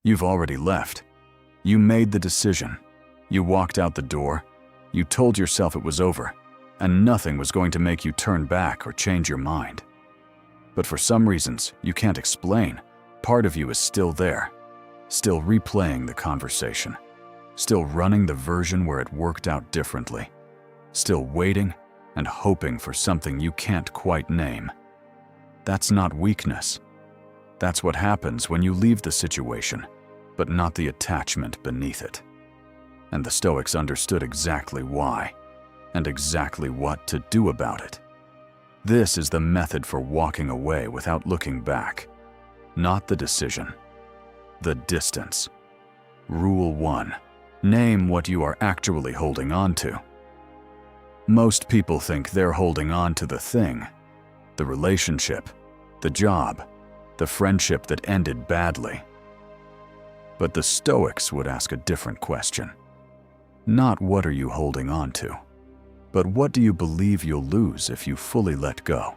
You've already left. You made the decision. You walked out the door. You told yourself it was over, and nothing was going to make you turn back or change your mind. But for some reasons you can't explain, part of you is still there, still replaying the conversation, still running the version where it worked out differently, still waiting and hoping for something you can't quite name. That's not weakness. That's what happens when you leave the situation, but not the attachment beneath it. And the Stoics understood exactly why, and exactly what to do about it. This is the method for walking away without looking back. Not the decision, the distance. Rule 1. Name what you are actually holding on to. Most people think they're holding on to the thing, the relationship, the job, the friendship that ended badly. But the Stoics would ask a different question. Not what are you holding on to, but what do you believe you'll lose if you fully let go?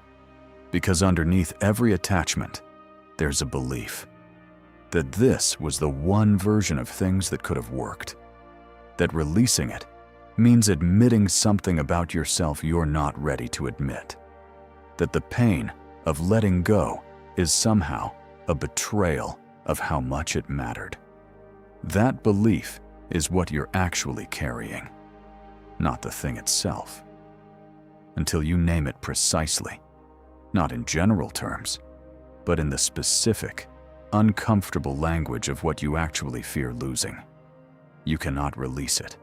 Because underneath every attachment, there's a belief that this was the one version of things that could have worked. That releasing it means admitting something about yourself you're not ready to admit. That the pain of letting go is somehow a betrayal of how much it mattered. That belief is what you're actually carrying, not the thing itself. Until you name it precisely, not in general terms, but in the specific, uncomfortable language of what you actually fear losing, you cannot release it.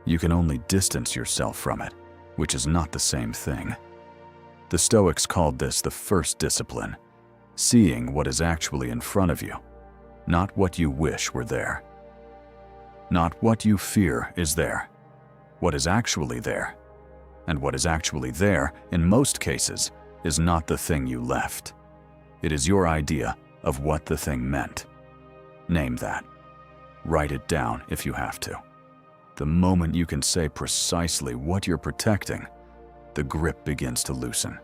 You can only distance yourself from it, which is not the same thing. The Stoics called this the first discipline, seeing what is actually in front of you, not what you wish were there. Not what you fear is there, what is actually there. And what is actually there, in most cases, is not the thing you left. It is your idea of what the thing meant. Name that. Write it down if you have to. The moment you can say precisely what you're protecting, the grip begins to loosen.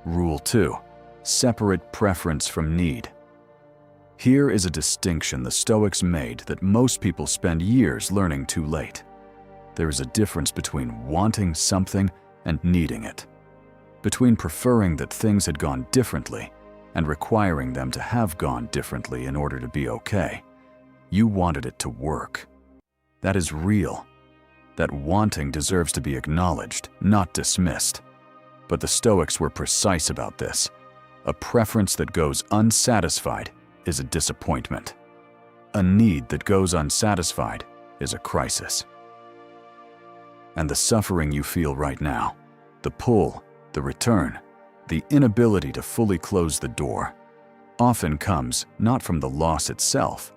Rule 2. Separate preference from need. Here is a distinction the Stoics made that most people spend years learning too late. There is a difference between wanting something and needing it. Between preferring that things had gone differently and requiring them to have gone differently in order to be okay. You wanted it to work. That is real. That wanting deserves to be acknowledged, not dismissed. But the Stoics were precise about this. A preference that goes unsatisfied is a disappointment. A need that goes unsatisfied is a crisis. And the suffering you feel right now, the pull, the return, the inability to fully close the door, often comes not from the loss itself,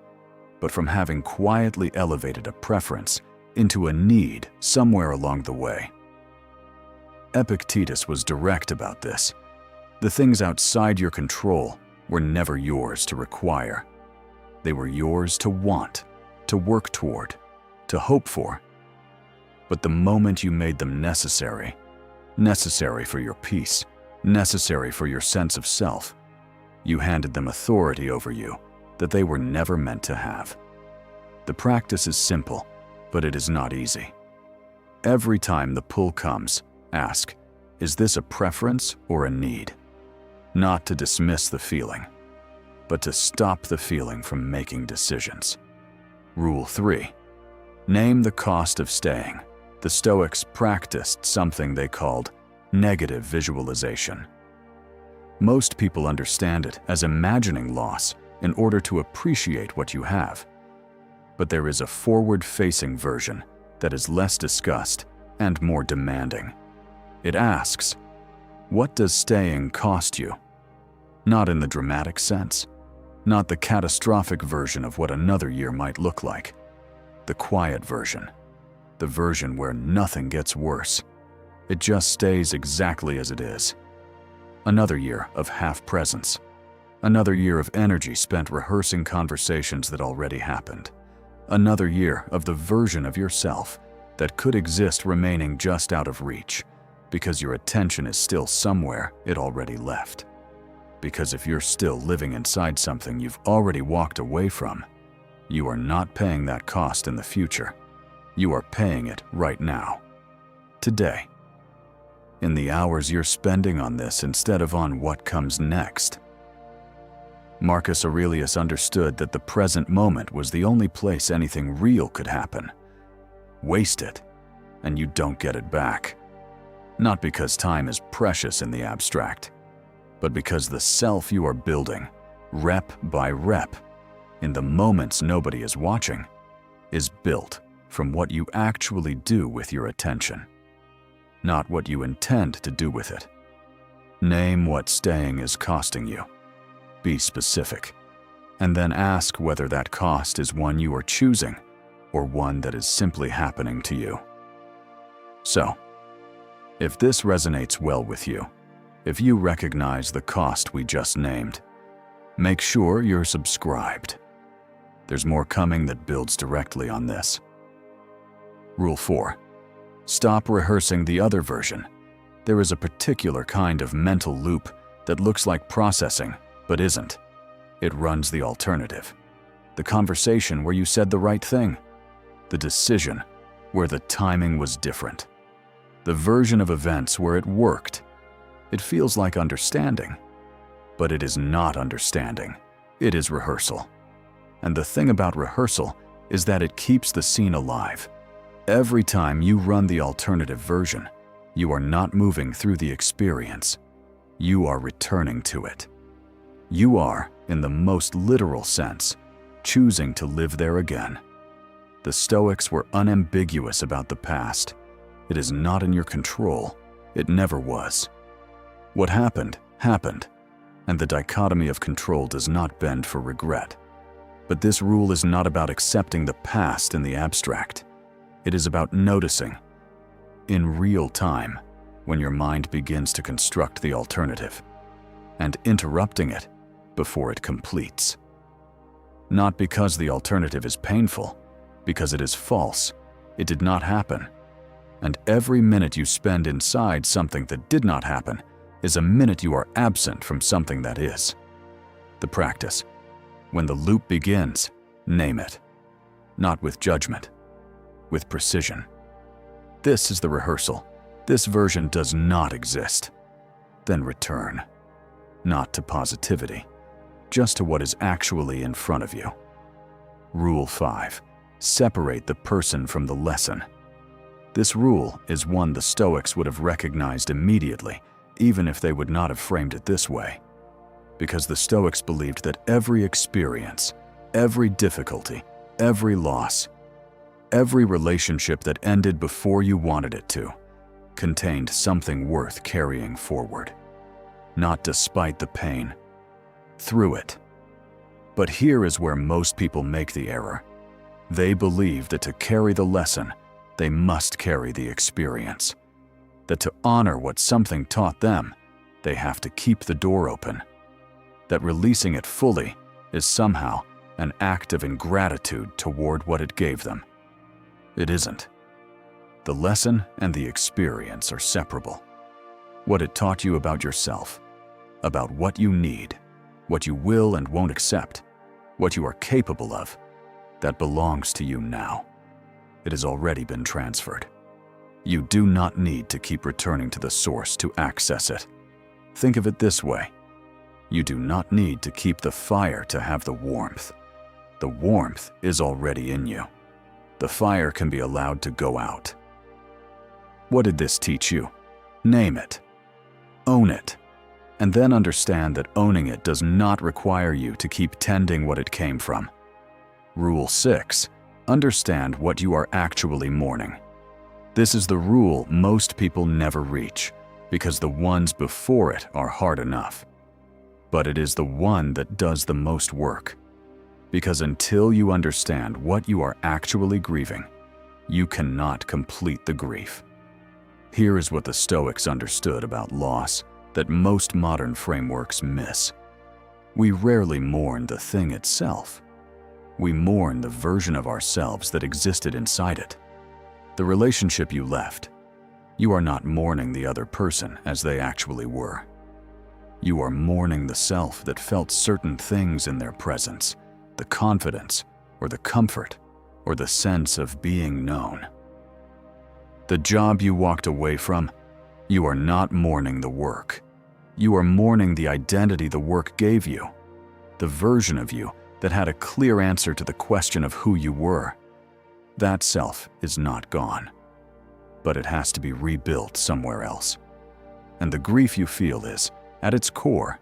but from having quietly elevated a preference into a need somewhere along the way. Epictetus was direct about this. The things outside your control were never yours to require. They were yours to want, to work toward, to hope for. But the moment you made them necessary for your peace, necessary for your sense of self, you handed them authority over you that they were never meant to have. The practice is simple, but it is not easy. Every time the pull comes, ask, is this a preference or a need? Not to dismiss the feeling, but to stop the feeling from making decisions. Rule 3. Name the cost of staying. The Stoics practiced something they called negative visualization. Most people understand it as imagining loss in order to appreciate what you have. But there is a forward-facing version that is less discussed and more demanding. It asks, what does staying cost you? Not in the dramatic sense, not the catastrophic version of what another year might look like. The quiet version, the version where nothing gets worse. It just stays exactly as it is. Another year of half-presence. Another year of energy spent rehearsing conversations that already happened. Another year of the version of yourself that could exist remaining just out of reach, because your attention is still somewhere it already left. Because if you're still living inside something you've already walked away from, You are not paying that cost in the future. You are paying it right now. Today. In the hours you're spending on this instead of on what comes next. Marcus Aurelius understood that the present moment was the only place anything real could happen. Waste it, and you don't get it back. Not because time is precious in the abstract, but because the self you are building, rep by rep, in the moments nobody is watching, is built from what you actually do with your attention, not what you intend to do with it. Name what staying is costing you. Be specific, and then ask whether that cost is one you are choosing or one that is simply happening to you. So, if this resonates well with you, if you recognize the cost we just named, make sure you're subscribed. There's more coming that builds directly on this. Rule 4. Stop rehearsing the other version. There is a particular kind of mental loop that looks like processing, but isn't. It runs the alternative. The conversation where you said the right thing. The decision where the timing was different. The version of events where it worked. It feels like understanding, but it is not understanding. It is rehearsal. And the thing about rehearsal is that it keeps the scene alive. Every time you run the alternative version, you are not moving through the experience. You are returning to it. You are, in the most literal sense, choosing to live there again. The Stoics were unambiguous about the past. It is not in your control. It never was. What happened, happened, and the dichotomy of control does not bend for regret. But this rule is not about accepting the past in the abstract. It is about noticing, in real time, when your mind begins to construct the alternative, and interrupting it before it completes. Not because the alternative is painful, because it is false. It did not happen. And every minute you spend inside something that did not happen is a minute you are absent from something that is. The practice. When the loop begins, name it. Not with judgment, with precision. This is the rehearsal. This version does not exist. Then return. Not to positivity, just to what is actually in front of you. Rule 5. Separate the person from the lesson. This rule is one the Stoics would have recognized immediately, even if they would not have framed it this way. Because the Stoics believed that every experience, every difficulty, every loss, every relationship that ended before you wanted it to, contained something worth carrying forward. Not despite the pain, through it. But here is where most people make the error. They believe that to carry the lesson, they must carry the experience. That to honor what something taught them, they have to keep the door open. That releasing it fully is somehow an act of ingratitude toward what it gave them. It isn't. The lesson and the experience are separable. What it taught you about yourself, about what you need, what you will and won't accept, what you are capable of, that belongs to you now. It has already been transferred. You do not need to keep returning to the source to access it. Think of it this way. You do not need to keep the fire to have the warmth. The warmth is already in you. The fire can be allowed to go out. What did this teach you? Name it. Own it. And then understand that owning it does not require you to keep tending what it came from. Rule 6. Understand what you are actually mourning. This is the rule most people never reach, because the ones before it are hard enough. But it is the one that does the most work. Because until you understand what you are actually grieving, you cannot complete the grief. Here is what the Stoics understood about loss that most modern frameworks miss. We rarely mourn the thing itself. We mourn the version of ourselves that existed inside it. The relationship you left. You are not mourning the other person as they actually were. You are mourning the self that felt certain things in their presence, the confidence or the comfort, or the sense of being known. The job you walked away from, you are not mourning the work. You are mourning the identity the work gave you, the version of you that had a clear answer to the question of who you were. That self is not gone, but it has to be rebuilt somewhere else. And the grief you feel is, at its core,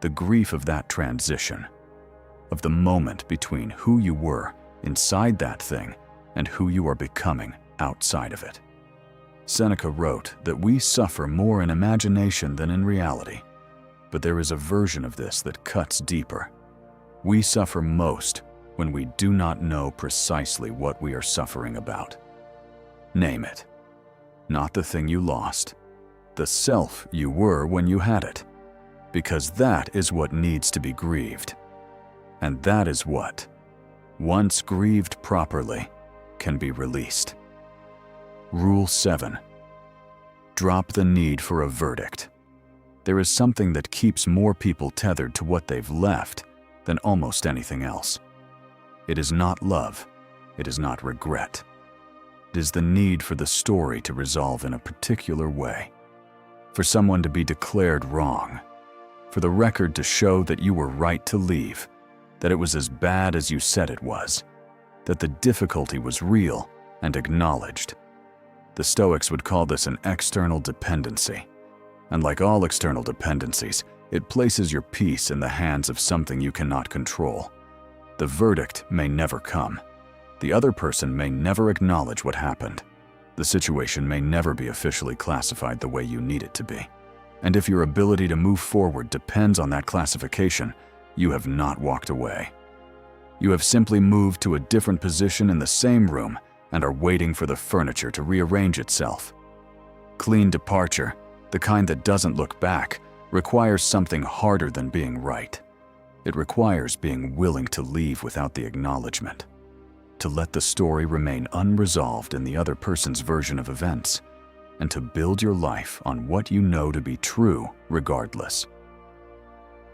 the grief of that transition, of the moment between who you were inside that thing and who you are becoming outside of it. Seneca wrote that we suffer more in imagination than in reality, but there is a version of this that cuts deeper. We suffer most when we do not know precisely what we are suffering about. Name it. Not the thing you lost, the self you were when you had it, because that is what needs to be grieved. And that is what, once grieved properly, can be released. Rule 7. Drop the need for a verdict. There is something that keeps more people tethered to what they've left than almost anything else. It is not love. It is not regret. It is the need for the story to resolve in a particular way, for someone to be declared wrong, for the record to show that you were right to leave, that it was as bad as you said it was, that the difficulty was real and acknowledged. The Stoics would call this an external dependency. And like all external dependencies, it places your peace in the hands of something you cannot control. The verdict may never come. The other person may never acknowledge what happened. The situation may never be officially classified the way you need it to be. And if your ability to move forward depends on that classification, you have not walked away. You have simply moved to a different position in the same room and are waiting for the furniture to rearrange itself. Clean departure, the kind that doesn't look back, requires something harder than being right. It requires being willing to leave without the acknowledgement, to let the story remain unresolved in the other person's version of events, and to build your life on what you know to be true regardless.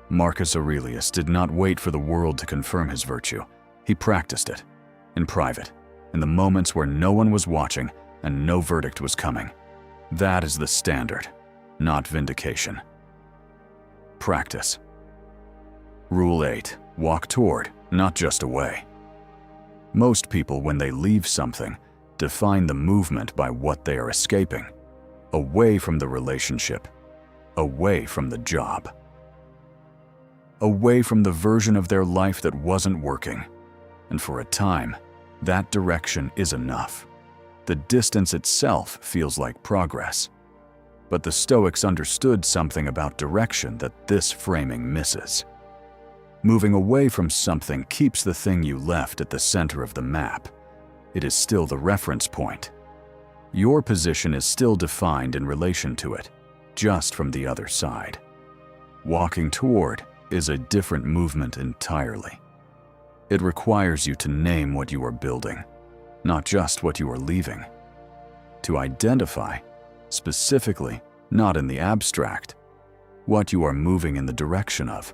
Marcus Aurelius did not wait for the world to confirm his virtue. He practiced it, in private, in the moments where no one was watching and no verdict was coming. That is the standard, not vindication. Practice. Rule 8. Walk toward, not just away. Most people, when they leave something, define the movement by what they are escaping. Away from the relationship. Away from the job. Away from the version of their life that wasn't working. And for a time, that direction is enough. The distance itself feels like progress. But the Stoics understood something about direction that this framing misses. Moving away from something keeps the thing you left at the center of the map. It is still the reference point. Your position is still defined in relation to it, just from the other side. Walking toward is a different movement entirely. It requires you to name what you are building, not just what you are leaving. To identify, specifically, not in the abstract, what you are moving in the direction of.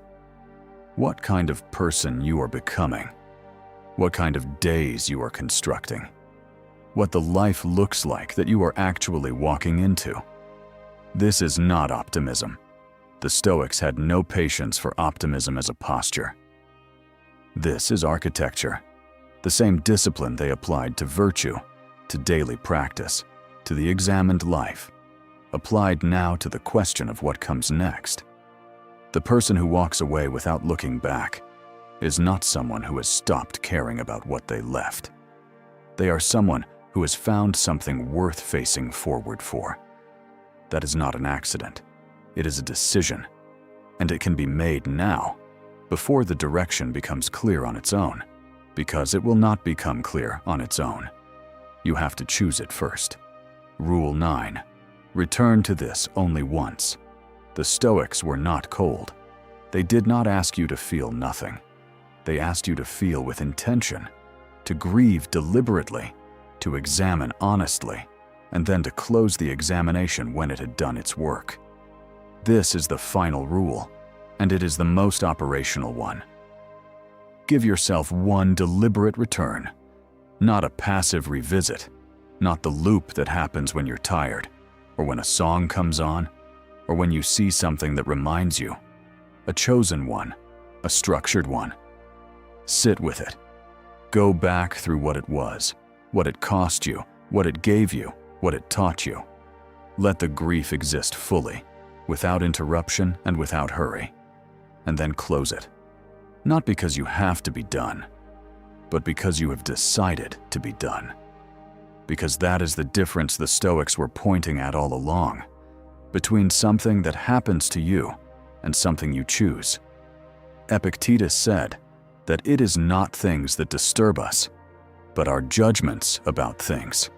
What kind of person you are becoming. What kind of days you are constructing. What the life looks like that you are actually walking into. This is not optimism. The Stoics had no patience for optimism as a posture. This is architecture, the same discipline they applied to virtue, to daily practice, to the examined life, applied now to the question of what comes next. The person who walks away without looking back is not someone who has stopped caring about what they left. They are someone who has found something worth facing forward for. That is not an accident. It is a decision, and it can be made now, before the direction becomes clear on its own, because it will not become clear on its own. You have to choose it first. Rule 9. Return to this only once. The Stoics were not cold. They did not ask you to feel nothing. They asked you to feel with intention, to grieve deliberately, to examine honestly, and then to close the examination when it had done its work. This is the final rule, and it is the most operational one. Give yourself one deliberate return, not a passive revisit, not the loop that happens when you're tired, or when a song comes on, or when you see something that reminds you. A chosen one, a structured one. Sit with it. Go back through what it was, what it cost you, what it gave you, what it taught you. Let the grief exist fully, without interruption and without hurry. And then close it. Not because you have to be done, but because you have decided to be done. Because that is the difference the Stoics were pointing at all along, between something that happens to you and something you choose. Epictetus said that it is not things that disturb us, but our judgments about things.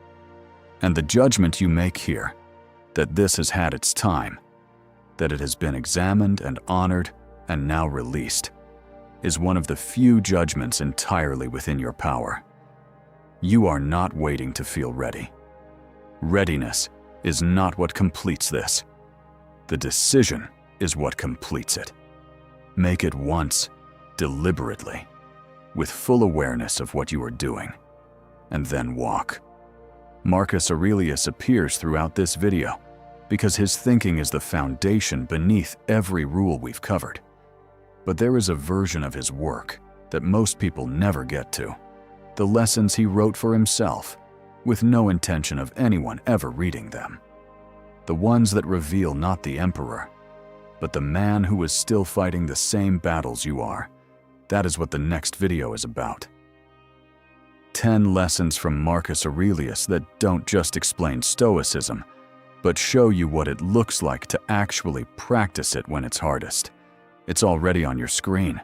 And the judgment you make here, that this has had its time, that it has been examined and honored and now released, is one of the few judgments entirely within your power. You are not waiting to feel ready. Readiness is not what completes this. The decision is what completes it. Make it once, deliberately, with full awareness of what you are doing, and then walk. Marcus Aurelius appears throughout this video because his thinking is the foundation beneath every rule we've covered. But there is a version of his work that most people never get to, the lessons he wrote for himself, with no intention of anyone ever reading them. The ones that reveal not the emperor, but the man who is still fighting the same battles you are. That is what the next video is about. 10 lessons from Marcus Aurelius that don't just explain Stoicism, but show you what it looks like to actually practice it when it's hardest. It's already on your screen.